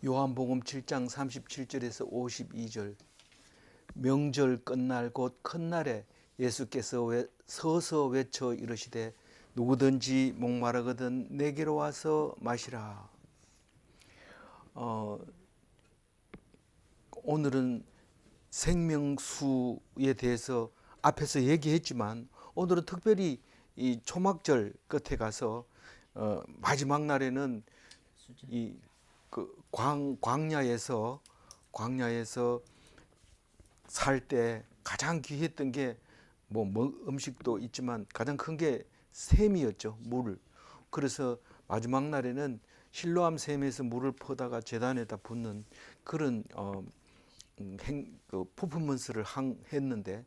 요한복음 7장 37절에서 52절. 명절 끝날 곧 큰날에 예수께서 서서 외쳐 이르시되 누구든지 목마르거든 내게로 와서 마시라. 오늘은 생명수에 대해서 앞에서 얘기했지만 오늘은 특별히 이 초막절 끝에 가서 마지막 날에는 이 광야에서 살 때 가장 귀했던 게 뭐 음식도 있지만 가장 큰 게 샘이었죠. 물. 그래서 마지막 날에는 실로암 샘에서 물을 퍼다가 제단에다 붓는 그런 퍼포먼스를 했는데,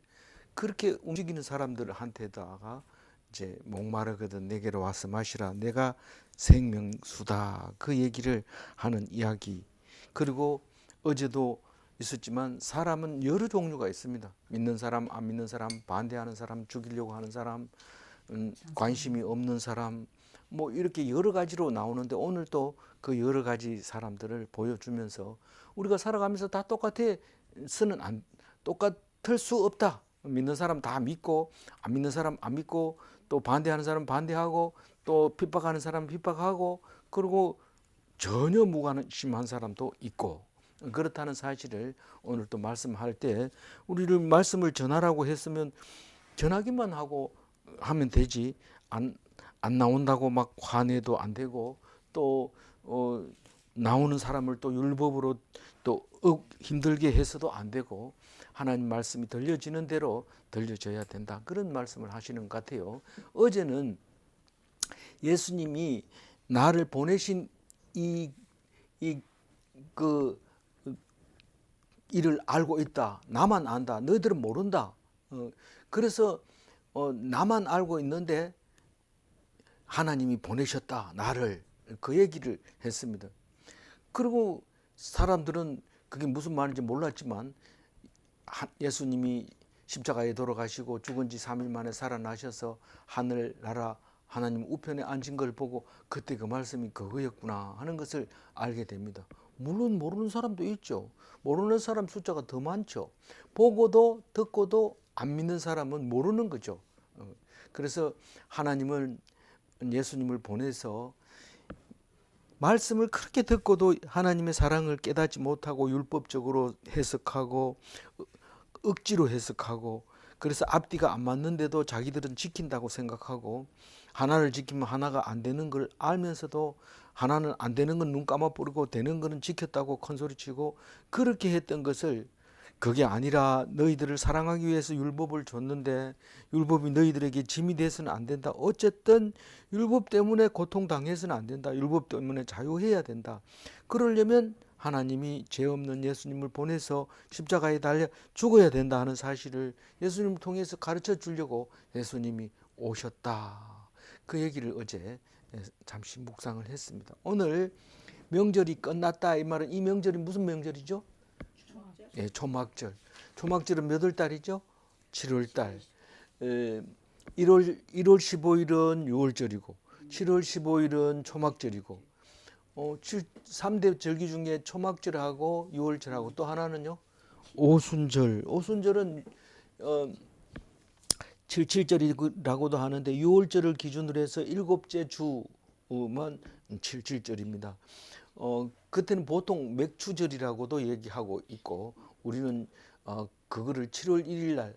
그렇게 움직이는 사람들한테다가 이제 목마르거든 내게로 와서 마시라, 내가 생명수다, 그 얘기를 하는 이야기. 그리고 어제도 있었지만 사람은 여러 종류가 있습니다. 믿는 사람, 안 믿는 사람, 반대하는 사람, 죽이려고 하는 사람, 관심이 없는 사람, 뭐 이렇게 여러 가지로 나오는데 오늘 또 그 여러 가지 사람들을 보여주면서 우리가 살아가면서 다 똑같을 수 없다. 믿는 사람 다 믿고 안 믿는 사람 안 믿고, 또 반대하는 사람 반대하고, 또 핍박하는 사람 핍박하고, 그리고 전혀 무관심한 사람도 있고, 그렇다는 사실을 오늘 또 말씀할 때 우리를 말씀을 전하라고 했으면 전하기만 하고 하면 되지, 안 나온다고 막 화내도 안 되고, 또 나오는 사람을 또 율법으로 또 힘들게 해서도 안 되고, 하나님 말씀이 들려지는 대로 들려져야 된다, 그런 말씀을 하시는 것 같아요. 어제는 예수님이 나를 보내신 이 그 일을 알고 있다, 나만 안다, 너희들은 모른다. 그래서 나만 알고 있는데 하나님이 보내셨다, 나를, 그 얘기를 했습니다. 그리고 사람들은 그게 무슨 말인지 몰랐지만 예수님이 십자가에 돌아가시고 죽은 지 3일 만에 살아나셔서 하늘나라 하나님 우편에 앉은 걸 보고 그때 그 말씀이 그거였구나 하는 것을 알게 됩니다. 물론 모르는 사람도 있죠. 모르는 사람 숫자가 더 많죠. 보고도 듣고도 안 믿는 사람은 모르는 거죠. 그래서 하나님을, 예수님을 보내서 말씀을 그렇게 듣고도 하나님의 사랑을 깨닫지 못하고 율법적으로 해석하고 억지로 해석하고, 그래서 앞뒤가 안 맞는데도 자기들은 지킨다고 생각하고, 하나를 지키면 하나가 안 되는 걸 알면서도 하나는 안 되는 건 눈 감아버리고 되는 거는 지켰다고 큰소리치고, 그렇게 했던 것을, 그게 아니라 너희들을 사랑하기 위해서 율법을 줬는데 율법이 너희들에게 짐이 돼서는 안 된다. 어쨌든 율법 때문에 고통당해서는 안 된다. 율법 때문에 자유해야 된다. 그러려면 하나님이 죄 없는 예수님을 보내서 십자가에 달려 죽어야 된다 하는 사실을 예수님을 통해서 가르쳐 주려고 예수님이 오셨다. 그 얘기를 어제 잠시 묵상을 했습니다. 오늘 명절이 끝났다, 이 말은, 이 명절이 무슨 명절이죠? 예, 초막절. 초막절은 몇 월 달이죠? 7월 달. 1월 15일은 6월절이고 7월 15일은 초막절이고, 3대 절기 중에 초막절하고 6월절하고 또 하나는요, 오순절. 오순절은 77절이라고도 하는데 6월절을 기준으로 해서 일곱째 주만 77절입니다. 그때는 보통 맥추절이라고도 얘기하고 있고, 우리는 그거를 7월 1일 날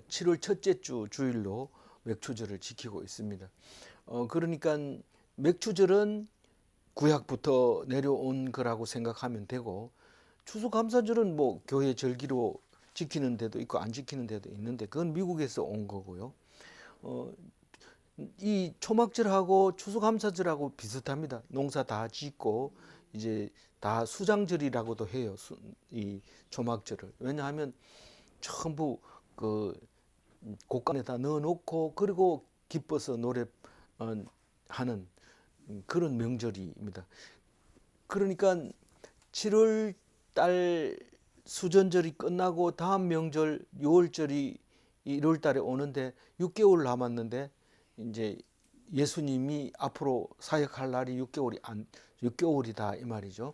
7월 첫째 주 주일로 맥추절을 지키고 있습니다. 그러니까 맥추절은 구약부터 내려온 거라고 생각하면 되고, 추수감사절은 뭐 교회 절기로 지키는 데도 있고 안 지키는 데도 있는데 그건 미국에서 온 거고요. 이 초막절하고 추수감사절하고 비슷합니다. 농사 다 짓고 이제 다 수장절이라고도 해요. 이 초막절을. 왜냐하면 전부 그 곡간에다 넣어놓고 그리고 기뻐서 노래하는 그런 명절입니다. 그러니까 7월 달 수전절이 끝나고 다음 명절 6월절이 1월 달에 오는데 6개월 남았는데, 이제 예수님이 앞으로 사역할 날이 6개월이다 이 말이죠.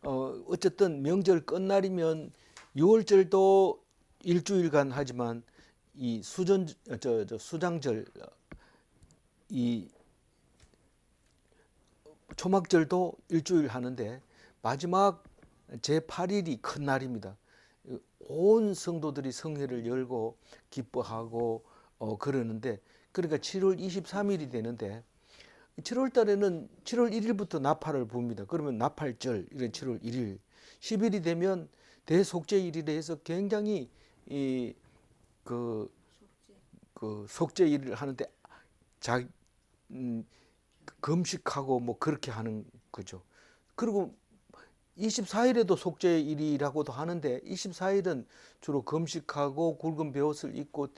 어쨌든 명절 끝날이면 유월절도 일주일간 하지만 이 수장절 이 초막절도 일주일 하는데 마지막 제8일이 큰 날입니다. 온 성도들이 성회를 열고 기뻐하고 그러는데 그러니까 7월 23일이 되는데 7월 달에는 7월 1일부터 나팔을 부릅니다. 그러면 나팔절 이런 7월 1일 10일이 되면 대속죄일이라 해서 굉장히 이그 속죄일을 하는데 자 금식하고 뭐 그렇게 하는 거죠. 그리고 24일에도 속죄일이라고도 하는데 24일은 주로 금식하고 굵은 베옷을 입고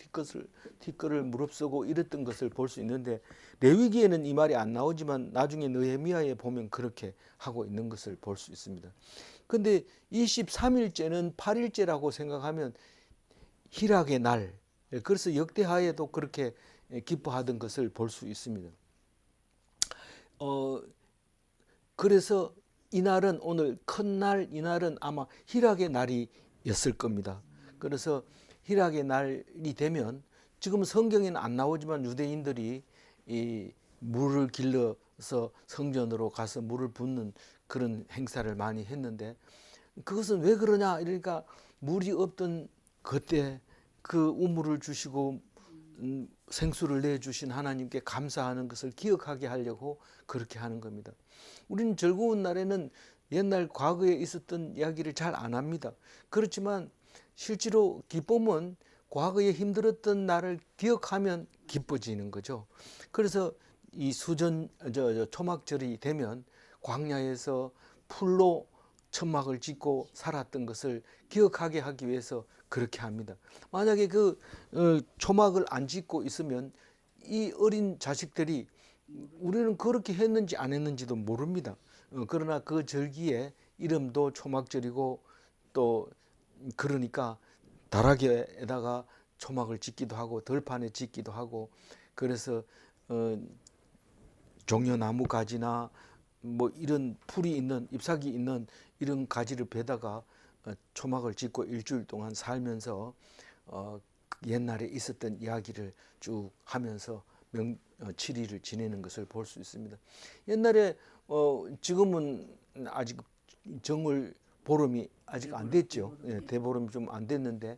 티끌을 무릅쓰고 이랬던 것을 볼 수 있는데 레위기에는 이 말이 안 나오지만 나중에 느헤미야에 보면 그렇게 하고 있는 것을 볼 수 있습니다. 근데 23일째는 8일째라고 생각하면 희락의 날, 그래서 역대하에도 그렇게 기뻐하던 것을 볼 수 있습니다. 그래서 이날은 오늘 큰 날, 이날은 아마 희락의 날이었을 겁니다. 그래서 희락의 날이 되면 지금 성경에는 안 나오지만 유대인들이 이 물을 길러서 성전으로 가서 물을 붓는 그런 행사를 많이 했는데 그것은 왜 그러냐 이러니까 물이 없던 그때 그 우물을 주시고 생수를 내주신 하나님께 감사하는 것을 기억하게 하려고 그렇게 하는 겁니다. 우리는 즐거운 날에는 옛날 과거에 있었던 이야기를 잘 안 합니다. 그렇지만 실제로 기쁨은 과거에 힘들었던 날을 기억하면 기뻐지는 거죠. 그래서 이 초막절이 되면 광야에서 풀로 천막을 짓고 살았던 것을 기억하게 하기 위해서 그렇게 합니다. 만약에 그 초막을 안 짓고 있으면 이 어린 자식들이 우리는 그렇게 했는지 안 했는지도 모릅니다. 그러나 그 절기에 이름도 초막절이고 또 그러니까 다락에다가 초막을 짓기도 하고 들판에 짓기도 하고 그래서 종려나무 가지나 뭐 이런 풀이 있는 잎사귀 있는 이런 가지를 베다가 초막을 짓고 일주일 동안 살면서 옛날에 있었던 이야기를 쭉 하면서 7일을 지내는 것을 볼 수 있습니다. 옛날에 지금은 아직 정월 보름이 아직 안 됐죠. 대보름이 좀 안 됐는데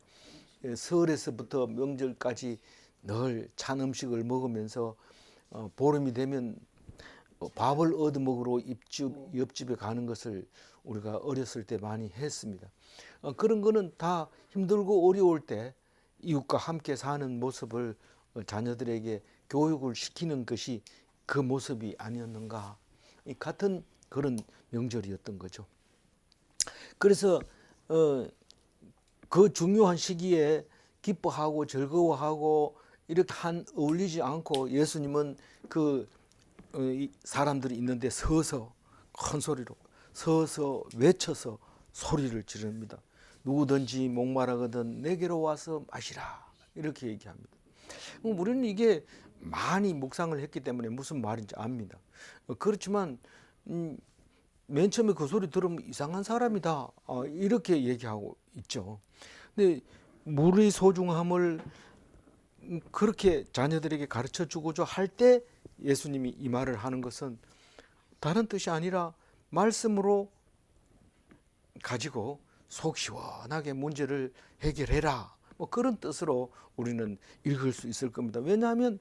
설에서부터 명절까지 늘 찬 음식을 먹으면서 보름이 되면 밥을 얻어 먹으러 옆집에 가는 것을 우리가 어렸을 때 많이 했습니다. 그런 거는 다 힘들고 어려울 때 이웃과 함께 사는 모습을 자녀들에게 교육을 시키는 것이 그 모습이 아니었는가. 같은 그런 명절이었던 거죠. 그래서 그 중요한 시기에 기뻐하고 즐거워하고 이렇게 어울리지 않고 예수님은 그 사람들이 있는데 서서 큰 소리로 서서 외쳐서 소리를 지릅니다. 누구든지 목마르거든 내게로 와서 마시라 이렇게 얘기합니다. 우리는 이게 많이 묵상을 했기 때문에 무슨 말인지 압니다. 그렇지만 맨 처음에 그 소리 들으면 이상한 사람이다 이렇게 얘기하고 있죠. 근데 물의 소중함을 그렇게 자녀들에게 가르쳐 주고자 할 때 예수님이 이 말을 하는 것은 다른 뜻이 아니라 말씀으로 가지고 속 시원하게 문제를 해결해라 뭐 그런 뜻으로 우리는 읽을 수 있을 겁니다. 왜냐하면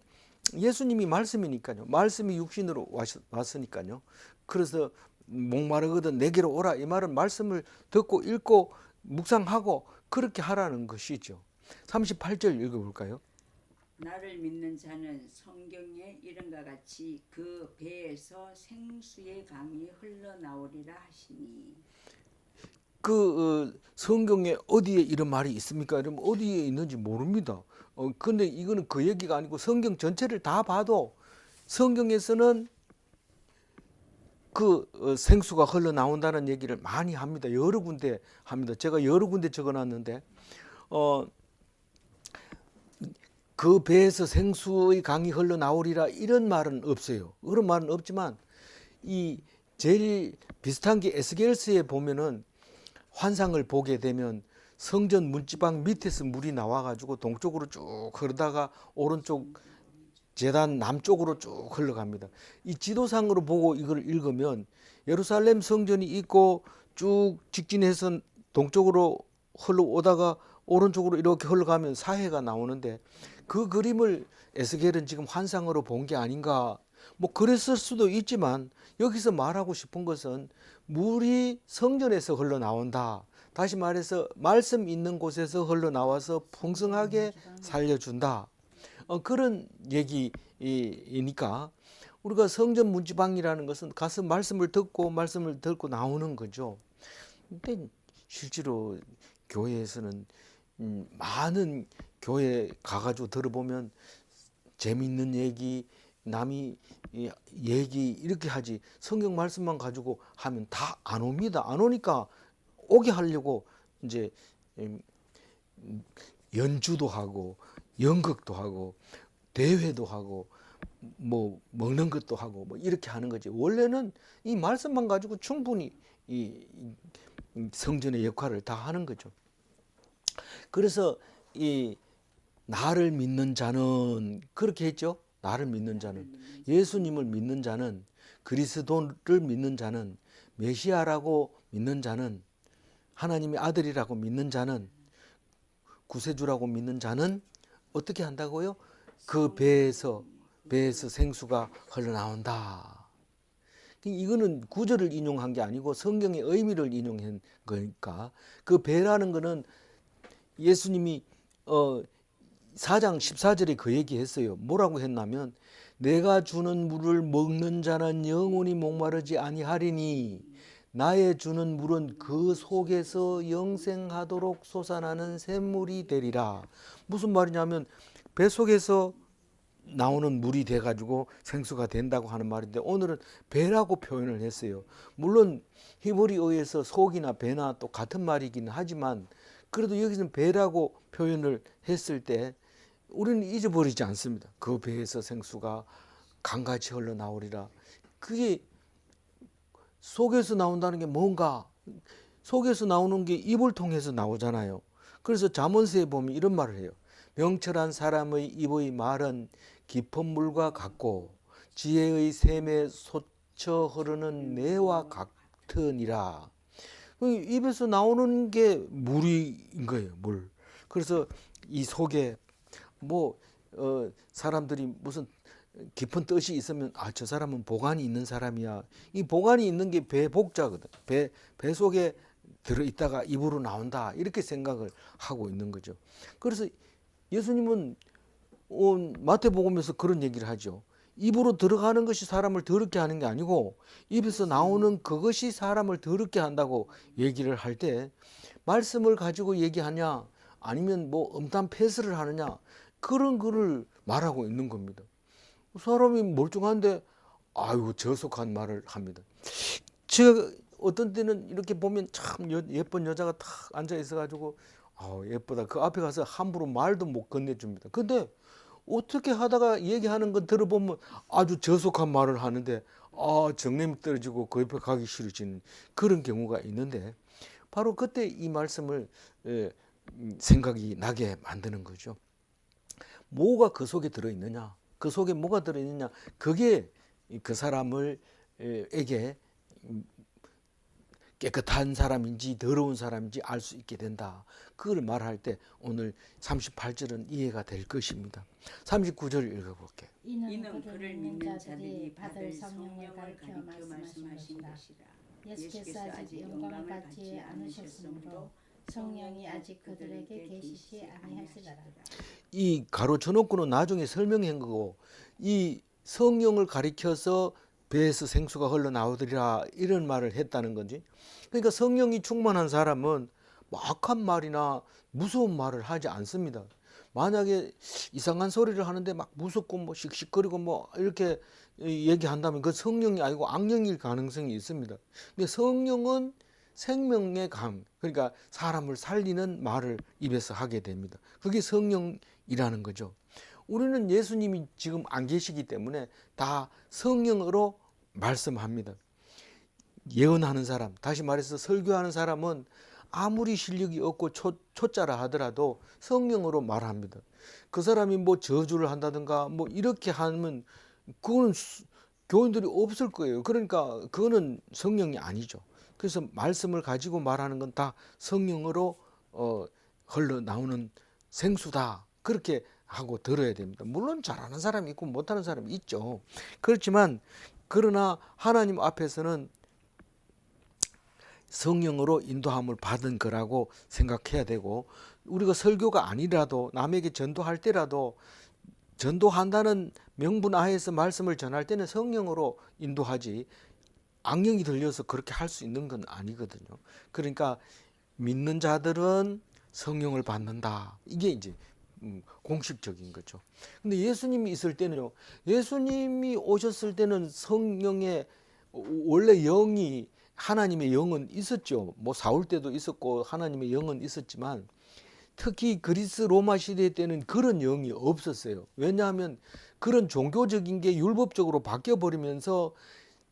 예수님이 말씀이니까요. 말씀이 육신으로 왔으니까요. 그래서 목마르거든 내게로 오라 이 말은 말씀을 듣고 읽고 묵상하고 그렇게 하라는 것이죠. 38절 읽어볼까요? 나를 믿는 자는 성경에 이름과 같이 그 배에서 생수의 강이 흘러나오리라 하시니. 성경에 어디에 이런 말이 있습니까? 이러면 어디에 있는지 모릅니다. 근데 이거는 그 얘기가 아니고 성경 전체를 다 봐도 성경에서는 생수가 흘러나온다는 얘기를 많이 합니다. 여러 군데 합니다. 제가 여러 군데 적어놨는데 그 배에서 생수의 강이 흘러나오리라 이런 말은 없어요. 그런 말은 없지만 이 제일 비슷한 게 에스겔서에 보면은 환상을 보게 되면 성전 문지방 밑에서 물이 나와가지고 동쪽으로 쭉 흐르다가 오른쪽 제단 남쪽으로 쭉 흘러갑니다. 이 지도상으로 보고 이걸 읽으면 예루살렘 성전이 있고 쭉 직진해서 동쪽으로 흘러오다가 오른쪽으로 이렇게 흘러가면 사해가 나오는데 그 그림을 에스겔은 지금 환상으로 본 게 아닌가. 뭐 그랬을 수도 있지만 여기서 말하고 싶은 것은 물이 성전에서 흘러나온다. 다시 말해서 말씀 있는 곳에서 흘러나와서 풍성하게 살려준다. 그런 얘기이니까 우리가 성전 문지방이라는 것은 가서 말씀을 듣고 나오는 거죠. 근데 실제로 교회에서는 많은 교회 가가지고 들어보면 재미있는 얘기, 남이 얘기 이렇게 하지 성경 말씀만 가지고 하면 다 안 옵니다. 안 오니까 오게 하려고 이제 연주도 하고 연극도 하고 대회도 하고 뭐 먹는 것도 하고 뭐 이렇게 하는 거지. 원래는 이 말씀만 가지고 충분히 이 성전의 역할을 다 하는 거죠. 그래서 이 나를 믿는 자는 그렇게 했죠. 나를 믿는 자는 예수님을 믿는 자는 그리스도를 믿는 자는 메시아라고 믿는 자는 하나님의 아들이라고 믿는 자는 구세주라고 믿는 자는 어떻게 한다고요? 그 배에서 생수가 흘러나온다. 이거는 구절을 인용한 게 아니고 성경의 의미를 인용한 거니까 그 배라는 거는 예수님이 4장 14절에 그 얘기했어요. 뭐라고 했냐면 내가 주는 물을 먹는 자는 영원히 목마르지 아니하리니 나의 주는 물은 그 속에서 영생하도록 솟아나는 샘물이 되리라. 무슨 말이냐면 배 속에서 나오는 물이 돼가지고 생수가 된다고 하는 말인데 오늘은 배라고 표현을 했어요. 물론 히브리어에서 속이나 배나 또 같은 말이긴 하지만 그래도 여기서는 배라고 표현을 했을 때 우리는 잊어버리지 않습니다. 그 배에서 생수가 강같이 흘러나오리라. 그게 속에서 나온다는 게 뭔가 속에서 나오는 게 입을 통해서 나오잖아요. 그래서 잠언서에 보면 이런 말을 해요. 명철한 사람의 입의 말은 깊은 물과 같고 지혜의 샘에 솟쳐 흐르는 매와 같으니라. 입에서 나오는 게 물인 거예요. 물. 그래서 이 속에 뭐 사람들이 무슨 깊은 뜻이 있으면 저 사람은 보관이 있는 사람이야. 이 보관이 있는 게 배 복자거든. 배 속에 들어있다가 입으로 나온다. 이렇게 생각을 하고 있는 거죠. 그래서 예수님은 마태복음에서 그런 얘기를 하죠. 입으로 들어가는 것이 사람을 더럽게 하는 게 아니고 입에서 나오는 그것이 사람을 더럽게 한다고 얘기를 할 때 말씀을 가지고 얘기하냐 아니면 뭐 음담 패스를 하느냐 그런 거를 말하고 있는 겁니다. 사람이 멀쩡한데 아이고 저속한 말을 합니다. 제가 어떤 때는 이렇게 보면 참 예쁜 여자가 탁 앉아 있어가지고 예쁘다. 그 앞에 가서 함부로 말도 못 건네줍니다. 근데 어떻게 하다가 얘기하는 거 들어보면 아주 저속한 말을 하는데 정념이 떨어지고 그 옆에 가기 싫어지는 그런 경우가 있는데 바로 그때 이 말씀을 생각이 나게 만드는 거죠. 뭐가 그 속에 들어있느냐, 그 속에 뭐가 들어있느냐, 그게 그 사람을 에게 깨끗한 사람인지 더러운 사람인지 알 수 있게 된다. 그걸 말할 때 오늘 38절은 이해가 될 것입니다. 39절 읽어볼게요. 이는 그를 믿는 자들이 받을 성령을 가리켜 말씀하신 것이라. 예수께서 아직 영광을 받지 않으셨으므로 성령이 아직 그들에게 계시지 아니하시더라. 이 가로쳐놓고는 나중에 설명한 거고 이 성령을 가리켜서 배에서 생수가 흘러나오리라 이런 말을 했다는 건지. 그러니까 성령이 충만한 사람은 악한 말이나 무서운 말을 하지 않습니다. 만약에 이상한 소리를 하는데 막 무섭고 뭐 씩씩거리고 뭐 이렇게 얘기한다면 그 성령이 아니고 악령일 가능성이 있습니다. 근데 성령은 생명의 강, 그러니까 사람을 살리는 말을 입에서 하게 됩니다. 그게 성령이라는 거죠. 우리는 예수님이 지금 안 계시기 때문에 다 성령으로 말씀합니다. 예언하는 사람, 다시 말해서 설교하는 사람은 아무리 실력이 없고 초짜라 하더라도 성령으로 말합니다. 그 사람이 뭐 저주를 한다든가 뭐 이렇게 하면 그거는 교인들이 없을 거예요. 그러니까 그거는 성령이 아니죠. 그래서 말씀을 가지고 말하는 건 다 성령으로 흘러나오는 생수다. 그렇게 하고 들어야 됩니다. 물론 잘하는 사람이 있고 못하는 사람이 있죠. 그렇지만 그러나 하나님 앞에서는 성령으로 인도함을 받은 거라고 생각해야 되고, 우리가 설교가 아니라도 남에게 전도할 때라도 전도한다는 명분 하에서 말씀을 전할 때는 성령으로 인도하지 악령이 들려서 그렇게 할 수 있는 건 아니거든요. 그러니까 믿는 자들은 성령을 받는다. 이게 이제 공식적인 거죠. 근데 예수님이 있을 때는요. 예수님이 오셨을 때는 성령의 원래 영이 하나님의 영은 있었죠. 뭐 사울 때도 있었고 하나님의 영은 있었지만 특히 그리스 로마 시대 때는 그런 영이 없었어요. 왜냐하면 그런 종교적인 게 율법적으로 바뀌어 버리면서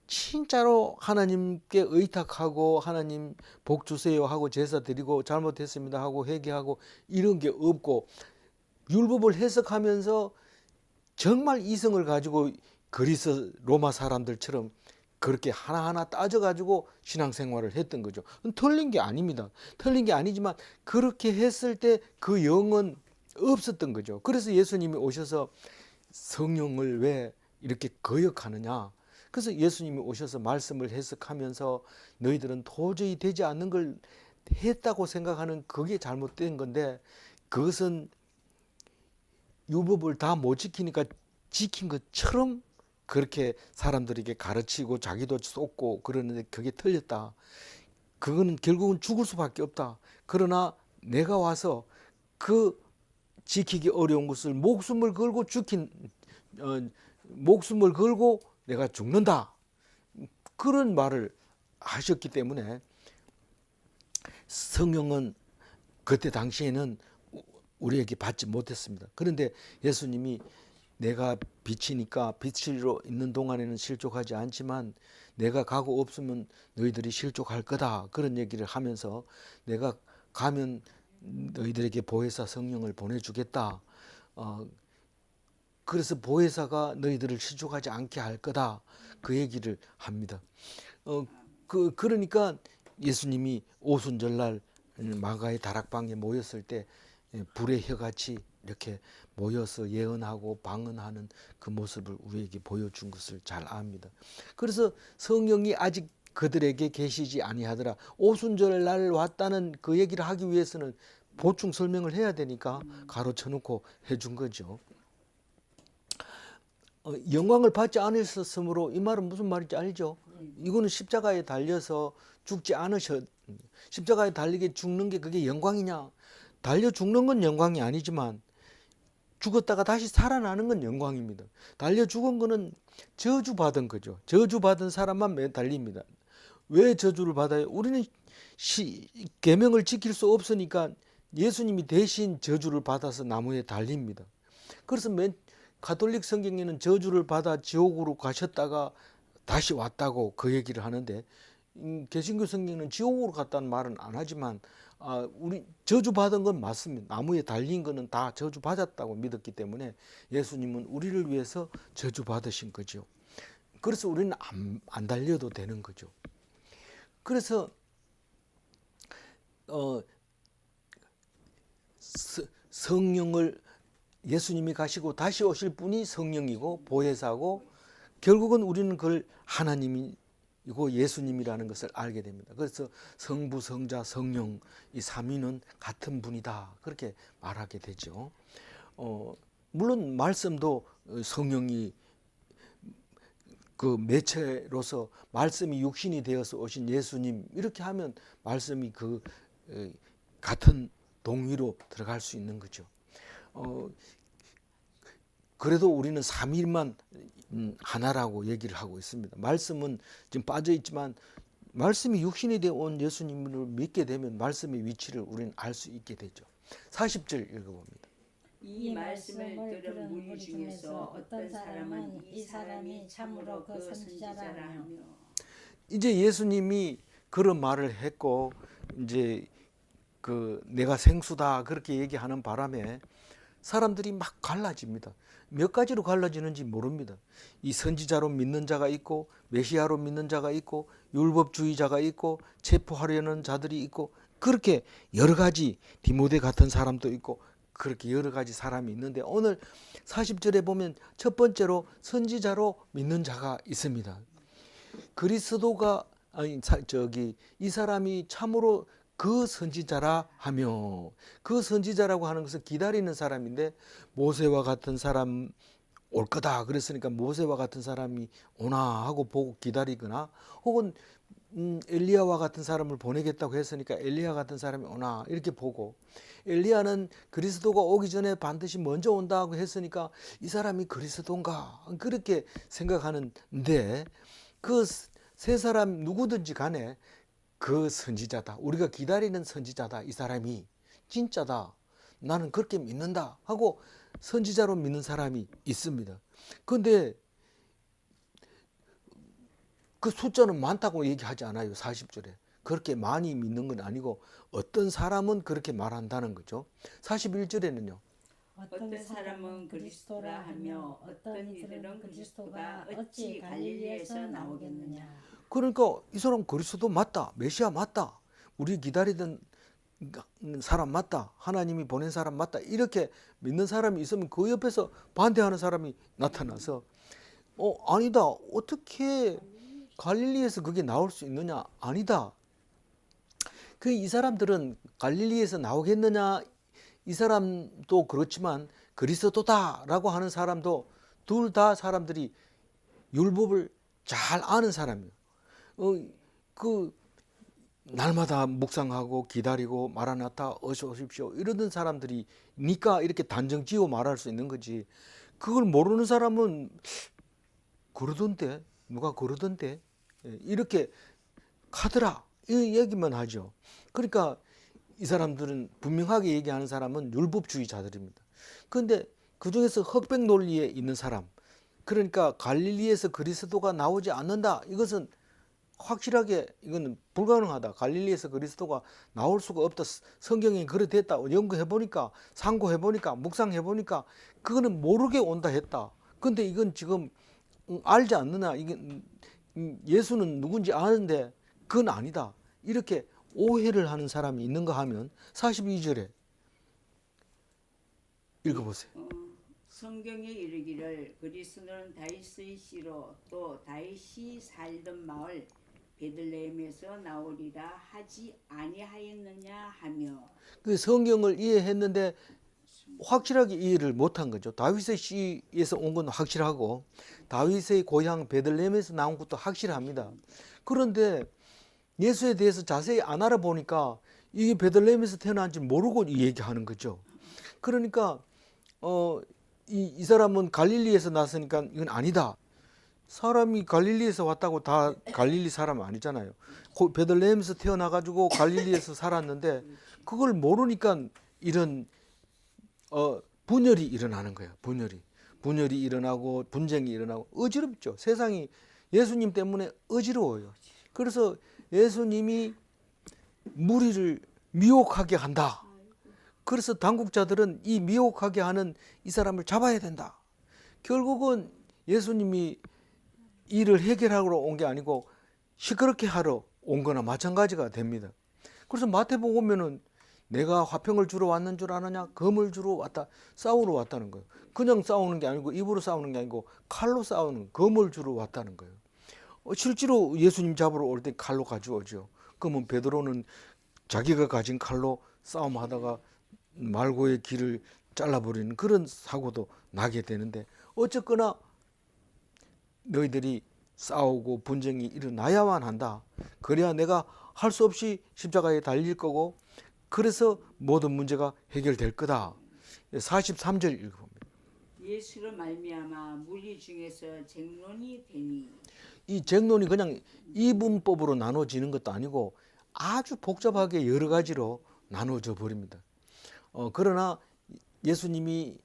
진짜로 하나님께 의탁하고 하나님 복 주세요 하고 제사 드리고 잘못했습니다 하고 회개하고 이런 게 없고 율법을 해석하면서 정말 이성을 가지고 그리스 로마 사람들처럼 그렇게 하나하나 따져가지고 신앙생활을 했던 거죠. 틀린 게 아닙니다. 틀린 게 아니지만 그렇게 했을 때 그 영은 없었던 거죠. 그래서 예수님이 오셔서 성령을 왜 이렇게 거역하느냐. 그래서 예수님이 오셔서 말씀을 해석하면서 너희들은 도저히 되지 않는 걸 했다고 생각하는 그게 잘못된 건데, 그것은 율법을 다 못 지키니까 지킨 것처럼 그렇게 사람들에게 가르치고 자기도 쏟고 그러는데 그게 틀렸다. 그거는 결국은 죽을 수밖에 없다. 그러나 내가 와서 그 지키기 어려운 것을 목숨을 걸고 목숨을 걸고 내가 죽는다. 그런 말을 하셨기 때문에 성령은 그때 당시에는 우리에게 받지 못했습니다. 그런데 예수님이 내가 빛이니까 빛으로 있는 동안에는 실족하지 않지만 내가 가고 없으면 너희들이 실족할 거다. 그런 얘기를 하면서 내가 가면 너희들에게 보혜사 성령을 보내주겠다. 그래서 보혜사가 너희들을 실족하지 않게 할 거다. 그 얘기를 합니다. 그러니까 예수님이 오순절날 마가의 다락방에 모였을 때 불의 혀같이 이렇게 모여서 예언하고 방언하는 그 모습을 우리에게 보여준 것을 잘 압니다. 그래서 성령이 아직 그들에게 계시지 아니하더라. 오순절날 왔다는 그 얘기를 하기 위해서는 보충 설명을 해야 되니까 가로쳐놓고 해준 거죠. 영광을 받지 않으셨으므로, 이 말은 무슨 말인지 알죠? 이거는 십자가에 달려서 죽지 않으셨, 십자가에 달리게 죽는 게 그게 영광이냐? 달려 죽는 건 영광이 아니지만 죽었다가 다시 살아나는 건 영광입니다. 달려 죽은 거는 저주받은 거죠. 저주받은 사람만 매달립니다. 왜 저주를 받아요? 우리는 계명을 지킬 수 없으니까 예수님이 대신 저주를 받아서 나무에 달립니다. 그래서 가톨릭 성경에는 저주를 받아 지옥으로 가셨다가 다시 왔다고 그 얘기를 하는데, 개신교 성경은 지옥으로 갔다는 말은 안 하지만 우리 저주받은 건 맞습니다. 나무에 달린 거는 다 저주받았다고 믿었기 때문에 예수님은 우리를 위해서 저주받으신 거죠. 그래서 우리는 안 달려도 되는 거죠. 그래서 성령을 예수님이 가시고 다시 오실 분이 성령이고 보혜사고, 결국은 우리는 그걸 하나님이고 예수님이라는 것을 알게 됩니다. 그래서 성부, 성자, 성령 이 삼위는 같은 분이다. 그렇게 말하게 되죠. 물론 말씀도 성령이 그 매체로서 말씀이 육신이 되어서 오신 예수님 이렇게 하면 말씀이 그 같은 동위로 들어갈 수 있는 거죠. 그래도 우리는 삼위만 하나라고 얘기를 하고 있습니다. 말씀은 지금 빠져 있지만 말씀이 육신이 되어 온 예수님을 믿게 되면 말씀의 위치를 우리는 알 수 있게 되죠. 40절 읽어봅니다. 이 말씀을 들은 무리 중에서 어떤 사람은 이 사람이 참으로 그 선지자라 하며 이제 예수님이 그런 말을 했고 이제 그 내가 생수다 그렇게 얘기하는 바람에 사람들이 막 갈라집니다. 몇 가지로 갈라지는지 모릅니다. 이 선지자로 믿는 자가 있고 메시아로 믿는 자가 있고 율법주의자가 있고 체포하려는 자들이 있고 그렇게 여러 가지 디모데 같은 사람도 있고 그렇게 여러 가지 사람이 있는데 오늘 40절에 보면 첫 번째로 선지자로 믿는 자가 있습니다. 그리스도가 이 사람이 참으로 그 선지자라 하며 그 선지자라고 하는 것은 기다리는 사람인데 모세와 같은 사람 올 거다 그랬으니까 모세와 같은 사람이 오나 하고 보고 기다리거나 혹은 엘리야와 같은 사람을 보내겠다고 했으니까 엘리야 같은 사람이 오나 이렇게 보고 엘리야는 그리스도가 오기 전에 반드시 먼저 온다고 했으니까 이 사람이 그리스도인가 그렇게 생각하는데 그 세 사람 누구든지 간에 그 선지자다. 우리가 기다리는 선지자다. 이 사람이 진짜다. 나는 그렇게 믿는다. 하고 선지자로 믿는 사람이 있습니다. 그런데 그 숫자는 많다고 얘기하지 않아요. 40절에. 그렇게 많이 믿는 건 아니고 어떤 사람은 그렇게 말한다는 거죠. 41절에는요. 어떤 사람은 그리스도라 하며 어떤 이들은 그리스도가 어찌 갈릴리에서 나오겠느냐. 그러니까 이 사람 그리스도 맞다. 메시아 맞다. 우리 기다리던 사람 맞다. 하나님이 보낸 사람 맞다. 이렇게 믿는 사람이 있으면 그 옆에서 반대하는 사람이 나타나서 아니다. 어떻게 갈릴리에서 그게 나올 수 있느냐? 아니다. 이 사람들은 갈릴리에서 나오겠느냐? 이 사람도 그렇지만 그리스도다라고 하는 사람도 둘 다 사람들이 율법을 잘 아는 사람이에요. 그 날마다 묵상하고 기다리고 마라나타 어서 오십시오 이러던 사람들이니까 이렇게 단정지어 말할 수 있는 거지. 그걸 모르는 사람은 그러던데 누가 그러던데 이렇게 하더라 이 얘기만 하죠. 그러니까 이 사람들은 분명하게 얘기하는 사람은 율법주의자들입니다. 그런데 그 중에서 흑백 논리에 있는 사람, 그러니까 갈릴리에서 그리스도가 나오지 않는다. 이것은 확실하게 이거는 불가능하다. 갈릴리에서 그리스도가 나올 수가 없다. 성경에 그렇댔다. 연구해 보니까, 상고해 보니까, 묵상해 보니까 그거는 모르게 온다 했다. 근데 이건 지금 알지 않느냐? 이게 예수는 누군지 아는데 그건 아니다. 이렇게 오해를 하는 사람이 있는가 하면 42절에 읽어보세요. 성경에 이르기를 그리스도는 다윗의 씨로 또 다윗이 살던 마을 베들레헴에서 나오리라 하지 아니하였느냐 하며. 그 성경을 이해했는데 확실하게 이해를 못한 거죠. 다윗의 씨에서 온 건 확실하고 다윗의 고향 베들레헴에서 나온 것도 확실합니다. 그런데 예수에 대해서 자세히 안 알아보니까 이게 베들레헴에서 태어난지 모르고 이 얘기하는 거죠. 그러니까 이 사람은 갈릴리에서 났으니까 이건 아니다. 사람이 갈릴리에서 왔다고 다 갈릴리 사람 아니잖아요. 베들레헴에서 태어나가지고 갈릴리에서 살았는데 그걸 모르니까 이런 분열이 일어나는 거예요. 분열이 일어나고 분쟁이 일어나고 어지럽죠. 세상이 예수님 때문에 어지러워요. 그래서 예수님이 무리를 미혹하게 한다. 그래서 당국자들은 이 미혹하게 하는 이 사람을 잡아야 된다. 결국은 예수님이 일을 해결하러 온 게 아니고 시끄럽게 하러 온 거나 마찬가지가 됩니다. 그래서 마태복음에는 내가 화평을 주러 왔는 줄 아느냐? 검을 주러 왔다. 싸우러 왔다는 거예요. 그냥 싸우는 게 아니고 입으로 싸우는 게 아니고 칼로 싸우는 검을 주러 왔다는 거예요. 실제로 예수님 잡으러 올 때 칼로 가져오죠. 그러면 베드로는 자기가 가진 칼로 싸움하다가 말고의 길을 잘라버리는 그런 사고도 나게 되는데 어쨌거나 너희들이 싸우고 분쟁이 일어나야만 한다. 그래야 내가 할 수 없이 십자가에 달릴 거고 그래서 모든 문제가 해결될 거다. 43절 읽어봅니다. 예수로 말미암아 무리 중에서 쟁론이 되니. 이 쟁론이 그냥 이분법으로 나눠지는 것도 아니고 아주 복잡하게 여러 가지로 나눠져 버립니다. 그러나 예수님이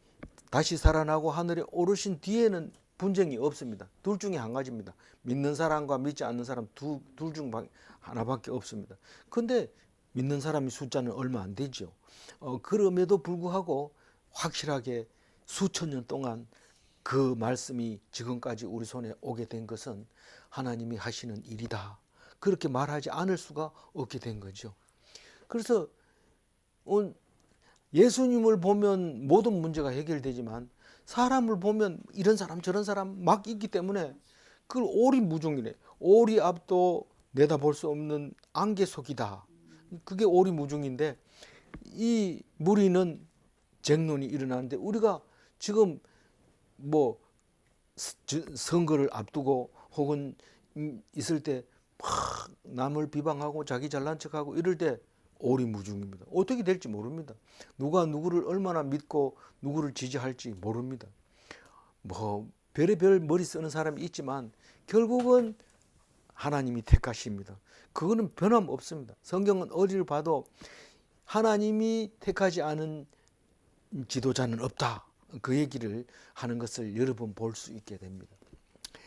다시 살아나고 하늘에 오르신 뒤에는 분쟁이 없습니다. 둘 중에 한 가지입니다. 믿는 사람과 믿지 않는 사람 둘 중 하나밖에 없습니다. 근데 믿는 사람의 숫자는 얼마 안 되죠. 그럼에도 불구하고 확실하게 수천 년 동안 그 말씀이 지금까지 우리 손에 오게 된 것은 하나님이 하시는 일이다. 그렇게 말하지 않을 수가 없게 된 거죠. 그래서 예수님을 보면 모든 문제가 해결되지만 사람을 보면 이런 사람 저런 사람 막 있기 때문에 그걸 오리무중이래. 오리 앞도 내다볼 수 없는 안개 속이다. 그게 오리무중인데 이 무리는 쟁론이 일어나는데 우리가 지금 뭐 선거를 앞두고 혹은 있을 때 막 남을 비방하고 자기 잘난 척하고 이럴 때 오리무중입니다. 어떻게 될지 모릅니다. 누가 누구를 얼마나 믿고 누구를 지지할지 모릅니다. 뭐 별의별 머리 쓰는 사람이 있지만 결국은 하나님이 택하십니다. 그거는 변함없습니다. 성경은 어디를 봐도 하나님이 택하지 않은 지도자는 없다. 그 얘기를 하는 것을 여러 번 볼 수 있게 됩니다.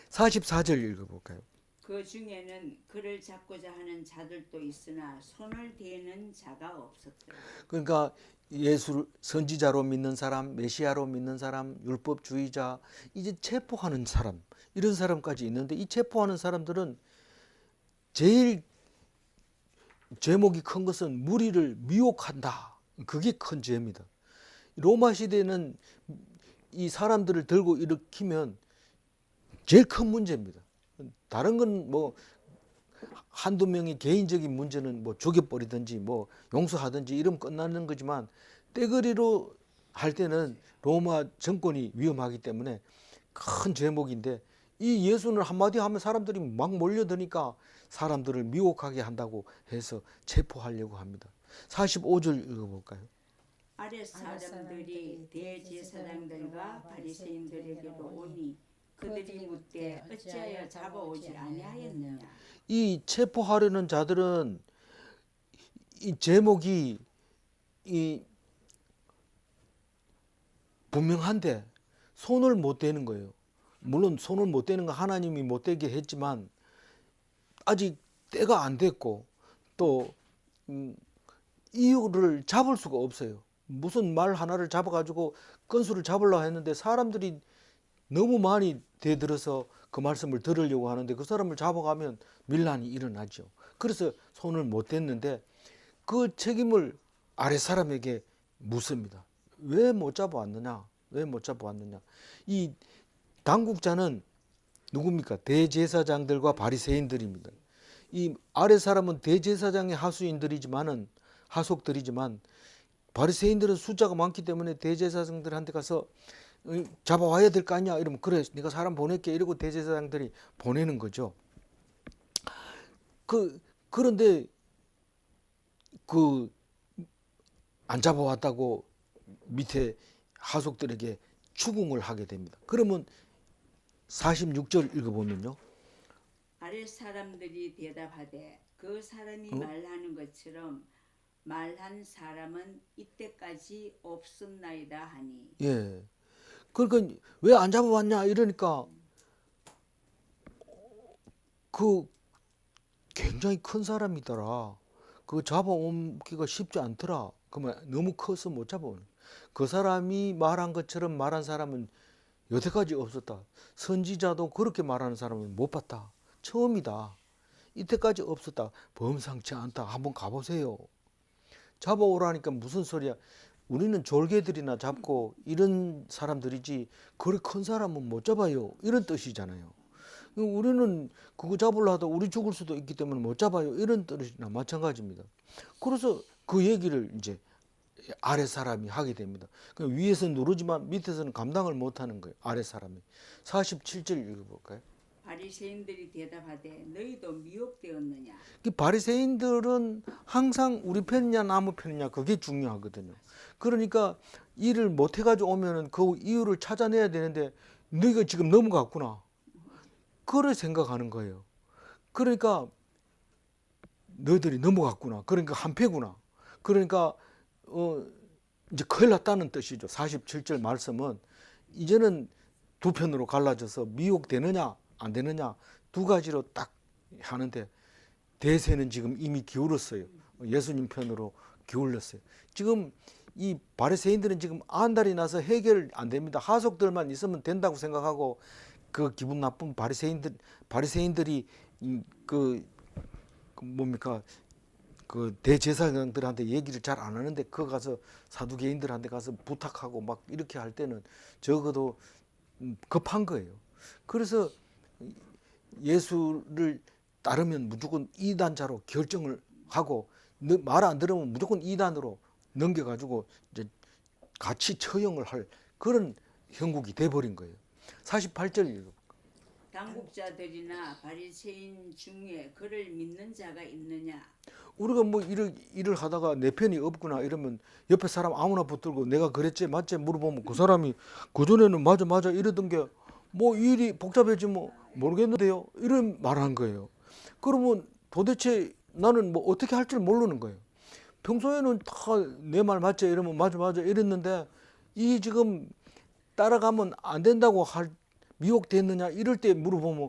44절 읽어볼까요? 그 중에는 그를 잡고자 하는 자들도 있으나 손을 대는 자가 없었더라. 그러니까 예수를 선지자로 믿는 사람, 메시아로 믿는 사람, 율법주의자, 이제 체포하는 사람, 이런 사람까지 있는데 이 체포하는 사람들은 제일 제목이 큰 것은 무리를 미혹한다. 그게 큰 죄입니다. 로마 시대는 이 사람들을 들고 일으키면 제일 큰 문제입니다. 다른 건 뭐 한두 명의 개인적인 문제는 뭐 죽여버리든지 뭐 용서하든지 이러면 끝나는 거지만 떼거리로 할 때는 로마 정권이 위험하기 때문에 큰 제목인데 이 예수는 한마디 하면 사람들이 막 몰려드니까 사람들을 미혹하게 한다고 해서 체포하려고 합니다. 45절 읽어볼까요? 아랫 사람들이 대제사장들과 바리새인들에게로 오니 그들이 묻되 어찌하여 잡아오지 아니하였느냐. 이 체포하려는 자들은 이 제목이 이 분명한데 손을 못 대는 거예요. 물론 손을 못 대는 건 하나님이 못 대게 했지만 아직 때가 안 됐고 또 이유를 잡을 수가 없어요. 무슨 말 하나를 잡아가지고 건수를 잡으려고 했는데 사람들이 너무 많이 대들어서 그 말씀을 들으려고 하는데 그 사람을 잡아가면 밀란이 일어나죠. 그래서 손을 못 댔는데 그 책임을 아랫 사람에게 묻습니다. 왜 못 잡아왔느냐? 왜 못 잡아왔느냐? 이 당국자는 누굽니까? 대제사장들과 바리새인들입니다. 이 아랫 사람은 대제사장의 하속들이지만 바리새인들은 숫자가 많기 때문에 대제사장들한테 가서 잡아와야 될 거 아니야? 이러면 그래 내가 사람 보낼게 이러고 대제사장들이 보내는 거죠. 그런데 안 잡아왔다고 밑에 하속들에게 추궁을 하게 됩니다. 그러면 46절 읽어보면요. 아랫 사람들이 대답하되 그 사람이 말하는 것처럼 말한 사람은 이때까지 없었나이다 하니. 예. 그러니까 왜 안 잡아왔냐 이러니까 그 굉장히 큰 사람이더라. 그 잡아오기가 쉽지 않더라. 그러면 너무 커서 못 잡아오는. 그 사람이 말한 것처럼 말한 사람은 여태까지 없었다. 선지자도 그렇게 말하는 사람은 못 봤다. 처음이다. 이때까지 없었다. 범상치 않다. 한번 가보세요. 잡아오라니까 무슨 소리야. 우리는 졸개들이나 잡고 이런 사람들이지 그렇게 큰 사람은 못 잡아요. 이런 뜻이잖아요. 우리는 그거 잡으려 하다 우리 죽을 수도 있기 때문에 못 잡아요. 이런 뜻이나 마찬가지입니다. 그래서 그 얘기를 이제 아래 사람이 하게 됩니다. 위에서 누르지만 밑에서는 감당을 못하는 거예요. 아래 사람이. 47절 읽어볼까요? 바리새인들이 대답하되 너희도 미혹되었느냐. 바리새인들은 항상 우리 편이냐 나무 편이냐 그게 중요하거든요. 그러니까 일을 못 해가지고 오면은 그 이유를 찾아내야 되는데 너희가 지금 넘어갔구나. 그걸 생각하는 거예요. 그러니까 너희들이 넘어갔구나. 그러니까 한패구나. 그러니까 이제 큰일 났다는 뜻이죠. 47절 말씀은 이제는 두 편으로 갈라져서 미혹되느냐 안 되느냐 두 가지로 딱 하는데 대세는 지금 이미 기울었어요. 예수님 편으로 기울었어요. 지금 이 바리새인들은 지금 안달이 나서 해결 안 됩니다. 하속들만 있으면 된다고 생각하고 그 기분 나쁜 바리새인들이 뭡니까 그 대제사장들한테 얘기를 잘 안 하는데 그 가서 사두개인들한테 가서 부탁하고 막 이렇게 할 때는 적어도 급한 거예요. 그래서 예수를 따르면 무조건 이단자로 결정을 하고 말 안 들으면 무조건 이단으로 넘겨가지고 이제 같이 처형을 할 그런 형국이 돼버린 거예요. 48절 읽어. 당국자들이나 바리새인 중에 그를 믿는 자가 있느냐? 우리가 뭐 일을 하다가 내 편이 없구나 이러면 옆에 사람 아무나 붙들고 내가 그랬지 맞지 물어보면 그 사람이 그전에는 맞아 이러던 게 뭐 일이 복잡해지 뭐 모르겠는데요 이런 말한 거예요. 그러면 도대체 나는 뭐 어떻게 할 줄 모르는 거예요. 평소에는 다 내 말 맞지 이러면 맞아 이랬는데 이 지금 따라가면 안 된다고 미혹됐느냐 이럴 때 물어보면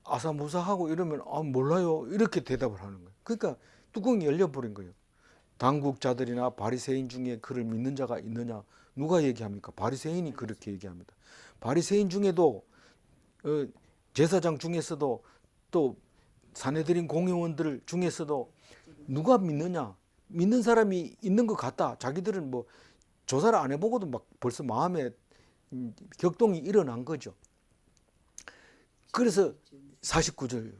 아사무사하고 이러면 몰라요 이렇게 대답을 하는 거예요. 그러니까 뚜껑이 열려버린 거예요. 당국자들이나 바리새인 중에 그를 믿는 자가 있느냐 누가 얘기합니까? 바리새인이 그렇게 얘기합니다. 바리새인 중에도 제사장 중에서도 또 사내들인 공회원들 중에서도 누가 믿느냐 믿는 사람이 있는 것 같다. 자기들은 뭐 조사를 안 해보고도 막 벌써 마음에 격동이 일어난 거죠. 그래서 49절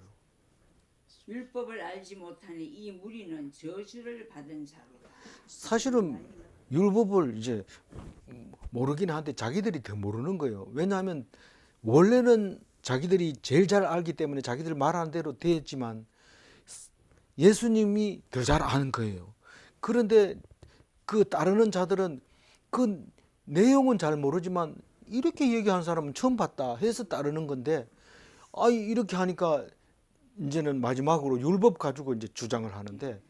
율법을 알지 못하니 이 무리는 저주를 받은 자로다. 사실은 율법을 이제 모르긴 한데 자기들이 더 모르는 거예요. 왜냐하면 원래는 자기들이 제일 잘 알기 때문에 자기들 말하는 대로 됐지만 예수님이 더 잘 아는 거예요. 그런데 그 따르는 자들은 그 내용은 잘 모르지만 이렇게 얘기하는 사람은 처음 봤다 해서 따르는 건데 이렇게 하니까 이제는 마지막으로 율법 가지고 이제 주장을 하는데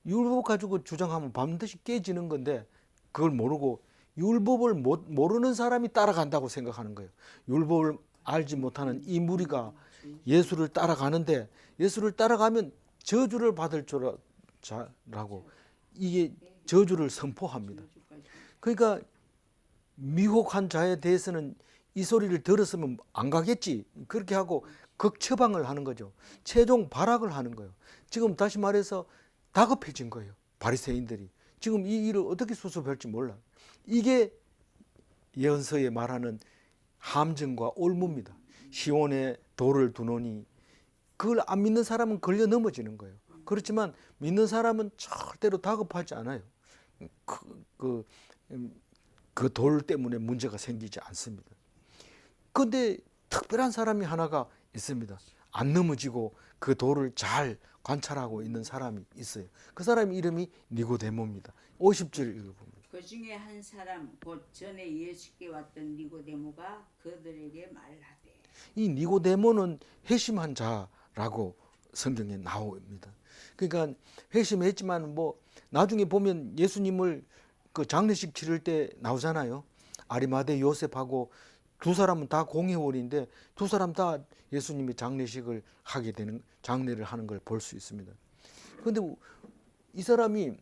율법 가지고 주장하면 반드시 깨지는 건데 그걸 모르고 율법을 모르는 사람이 따라간다고 생각하는 거예요. 율법을 알지 못하는 이 무리가 예수를 따라가는데 예수를 따라가면 저주를 받을 줄라고 이게 저주를 선포합니다. 그러니까 미혹한 자에 대해서는 이 소리를 들었으면 안 가겠지 그렇게 하고 극처방을 하는 거죠. 최종 발악을 하는 거예요. 지금 다시 말해서 다급해진 거예요. 바리새인들이 지금 이 일을 어떻게 수습할지 몰라. 이게 예언서에 말하는 함정과 올무입니다. 시온에 돌을 두노니 그걸 안 믿는 사람은 걸려 넘어지는 거예요. 그렇지만 믿는 사람은 절대로 다급하지 않아요. 그 돌 때문에 문제가 생기지 않습니다. 그런데 특별한 사람이 하나가 있습니다. 안 넘어지고 그 돌을 잘 관찰하고 있는 사람이 있어요. 그 사람 이름이 니고데모입니다. 50절 읽어봅니다. 그 중에 한 사람 곧 전에 예수께 왔던 니고데모가 그들에게 말하되 이 니고데모는 회심한 자라고 성경에 나옵니다. 그러니까 회심했지만 뭐 나중에 보면 예수님을 그 장례식 치를 때 나오잖아요. 아리마대 요셉하고 두 사람은 다 공회원인데 두 사람 다 예수님이 장례식을 하게 되는 장례를 하는 걸 볼 수 있습니다. 그런데 이 사람이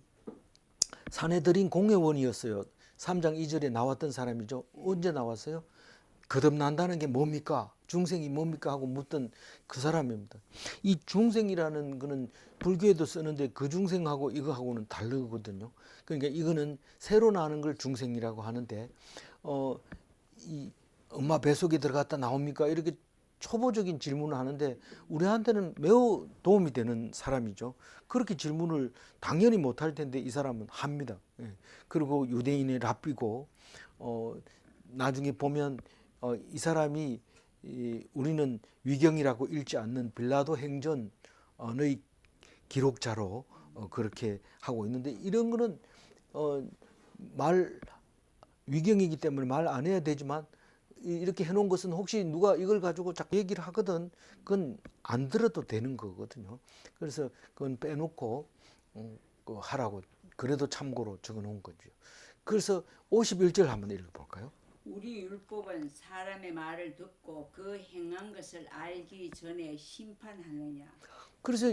사내들인 공회원이었어요. 3장 2절에 나왔던 사람이죠. 언제 나왔어요? 거듭난다는 게 뭡니까? 중생이 뭡니까? 하고 묻던 그 사람입니다. 이 중생이라는 거는 불교에도 쓰는데 그 중생하고 이거하고는 다르거든요. 그러니까 이거는 새로 나는 걸 중생이라고 하는데 이 엄마 뱃속에 들어갔다 나옵니까? 이렇게 초보적인 질문을 하는데 우리한테는 매우 도움이 되는 사람이죠. 그렇게 질문을 당연히 못할 텐데 이 사람은 합니다. 그리고 유대인의 랍비고 나중에 보면 이 사람이 우리는 위경이라고 읽지 않는 빌라도 행전의 기록자로 그렇게 하고 있는데 이런 거는 위경이기 때문에 말 안 해야 되지만 이렇게 해놓은 것은 혹시 누가 이걸 가지고 자꾸 얘기를 하거든 그건 안 들어도 되는 거거든요. 그래서 그건 빼놓고 하라고 그래도 참고로 적어놓은 거죠. 그래서 51절 한번 읽어볼까요? 우리 율법은 사람의 말을 듣고 그 행한 것을 알기 전에 심판하느냐. 그래서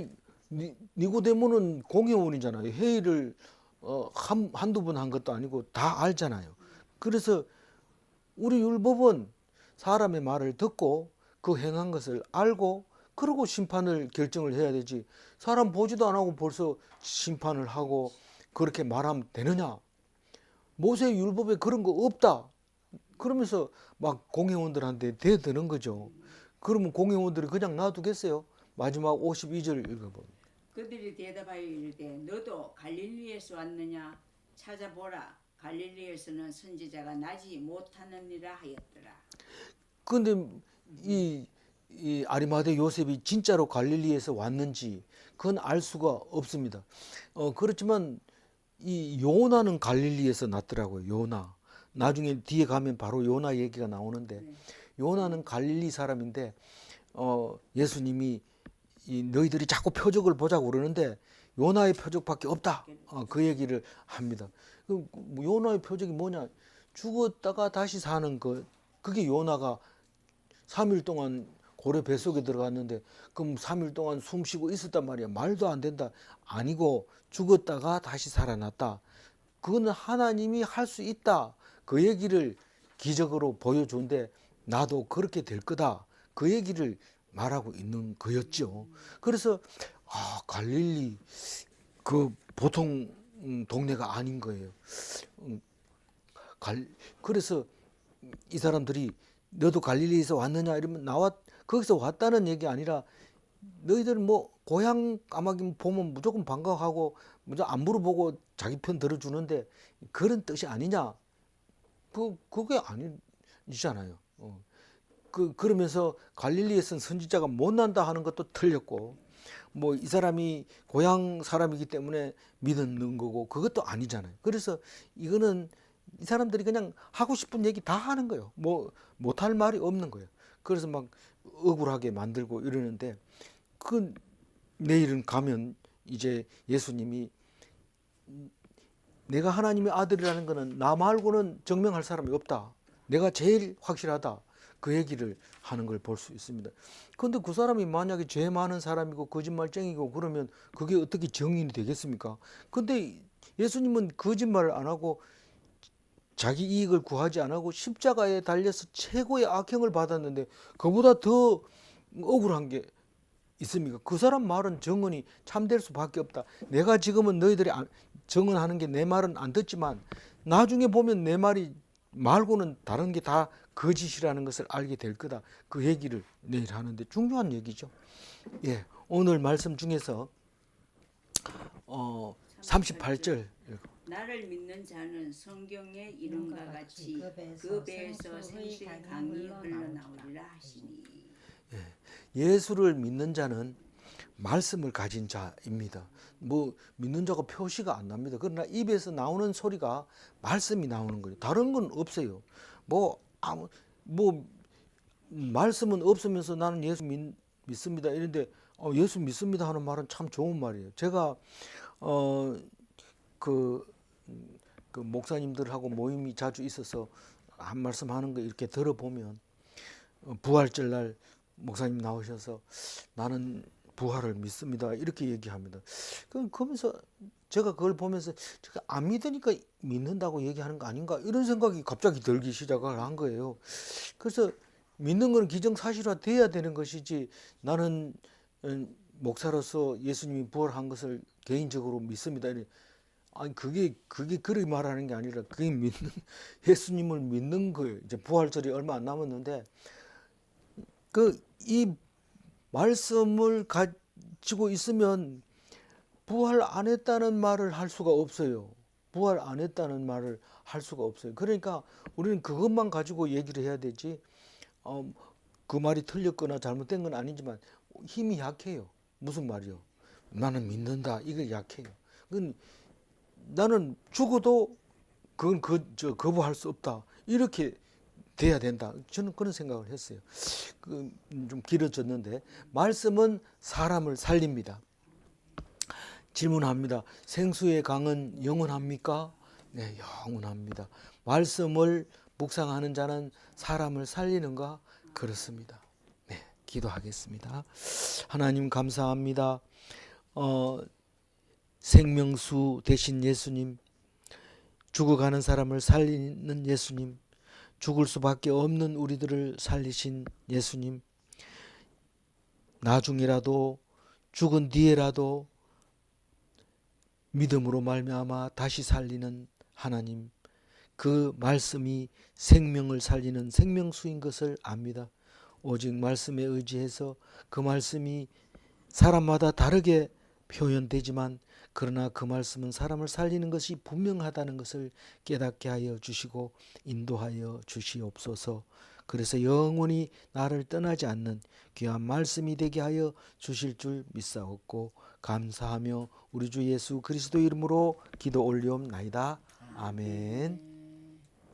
니고데모는 공회원이잖아요. 회의를 한두 번 한 것도 아니고 다 알잖아요. 그래서 우리 율법은 사람의 말을 듣고 그 행한 것을 알고 그러고 심판을 결정을 해야 되지. 사람 보지도 안 하고 벌써 심판을 하고 그렇게 말하면 되느냐. 모세 율법에 그런 거 없다. 그러면서 막 공회원들한테 대드는 거죠. 그러면 공회원들이 그냥 놔두겠어요? 마지막 52절 읽어보면. 그들이 대답하여 이르되 너도 갈릴리에서 왔느냐 찾아보라 갈릴리에서는 선지자가 나지 못하느니라 하였더라. 그런데 이 아리마대 요셉이 진짜로 갈릴리에서 왔는지 그건 알 수가 없습니다. 그렇지만 이 요나는 갈릴리에서 났더라고요. 요나. 나중에 뒤에 가면 바로 요나 얘기가 나오는데 요나는 갈릴리 사람인데 예수님이 너희들이 자꾸 표적을 보자고 그러는데 요나의 표적밖에 없다. 그 얘기를 합니다. 요나의 표적이 뭐냐? 죽었다가 다시 사는 것. 그게 요나가 3일 동안 고래 뱃속에 들어갔는데 그럼 3일 동안 숨 쉬고 있었단 말이야. 말도 안 된다. 아니고 죽었다가 다시 살아났다. 그거는 하나님이 할 수 있다. 그 얘기를 기적으로 보여준데 나도 그렇게 될 거다. 그 얘기를 말하고 있는 거였죠. 그래서 갈릴리 그 보통 동네가 아닌 거예요. 그래서 이 사람들이 너도 갈릴리에서 왔느냐 이러면 거기서 왔다는 얘기 아니라 너희들 뭐 고향 까마귀 보면 무조건 반가워하고 무조건 안 물어보고 자기 편 들어주는데 그런 뜻이 아니냐? 그게 아니잖아요. 그러면서 갈릴리에서는 선지자가 못 난다 하는 것도 틀렸고 뭐 이 사람이 고향 사람이기 때문에 믿는 거고 그것도 아니잖아요. 그래서 이거는 이 사람들이 그냥 하고 싶은 얘기 다 하는 거예요. 뭐 못할 말이 없는 거예요. 그래서 막 억울하게 만들고 이러는데 내일은 가면 이제 예수님이 내가 하나님의 아들이라는 거는 나 말고는 증명할 사람이 없다. 내가 제일 확실하다. 그 얘기를 하는 걸 볼 수 있습니다. 그런데 그 사람이 만약에 죄 많은 사람이고 거짓말쟁이고 그러면 그게 어떻게 정인이 되겠습니까? 근데 예수님은 거짓말을 안 하고 자기 이익을 구하지 안 하고 십자가에 달려서 최고의 악행을 받았는데 그보다 더 억울한 게 있습니까? 그 사람 말은 정언이 참될 수밖에 없다. 내가 지금은 너희들이 정언하는 게 내 말은 안 듣지만 나중에 보면 내 말이 말고는 다른 게 다 거짓이라는 것을 알게 될 거다. 그 얘기를 내일 하는데 중요한 얘기죠. 예, 오늘 말씀 중에서 38절 나를 믿는 자는 성경의 이름과 같이 그 배에서 생수의 강이 흘러나오리라 하시니. 예수를 믿는 자는 말씀을 가진 자입니다. 뭐 믿는 자가 표시가 안 납니다. 그러나 입에서 나오는 소리가 말씀이 나오는 거예요. 다른 건 없어요. 뭐 말씀은 없으면서 나는 예수 믿습니다. 이런데 예수 믿습니다 하는 말은 참 좋은 말이에요. 제가 그 목사님들하고 모임이 자주 있어서 한 말씀 하는 거 이렇게 들어보면 부활절 날 목사님 나오셔서 나는 부활을 믿습니다 이렇게 얘기합니다. 그러면서 제가 그걸 보면서 제가 안 믿으니까 믿는다고 얘기하는 거 아닌가 이런 생각이 갑자기 들기 시작을 한 거예요. 그래서 믿는 건 기정사실화 돼야 되는 것이지 나는 목사로서 예수님이 부활한 것을 개인적으로 믿습니다. 아니 그게 그렇게 말하는 게 아니라 그게 예수님을 믿는 거예요. 이제 부활절이 얼마 안 남았는데 이 말씀을 가지고 있으면 부활 안 했다는 말을 할 수가 없어요. 부활 안 했다는 말을 할 수가 없어요. 그러니까 우리는 그것만 가지고 얘기를 해야 되지 그 말이 틀렸거나 잘못된 건 아니지만 힘이 약해요. 무슨 말이요? 나는 믿는다. 이게 약해요. 나는 죽어도 그건 거부할 수 없다. 이렇게 돼야 된다. 저는 그런 생각을 했어요. 좀 길어졌는데 말씀은 사람을 살립니다. 질문합니다. 생수의 강은 영원합니까? 네, 영원합니다. 말씀을 묵상하는 자는 사람을 살리는가? 그렇습니다. 네, 기도하겠습니다. 하나님 감사합니다. 생명수 되신 예수님, 죽어가는 사람을 살리는 예수님, 죽을 수밖에 없는 우리들을 살리신 예수님, 나중이라도 죽은 뒤에라도 믿음으로 말미암아 다시 살리는 하나님, 그 말씀이 생명을 살리는 생명수인 것을 압니다. 오직 말씀에 의지해서 그 말씀이 사람마다 다르게 표현되지만 그러나 그 말씀은 사람을 살리는 것이 분명하다는 것을 깨닫게 하여 주시고 인도하여 주시옵소서. 그래서 영원히 나를 떠나지 않는 귀한 말씀이 되게 하여 주실 줄 믿사옵고 감사하며 우리 주 예수 그리스도 이름으로 기도 올리옵나이다. 아멘.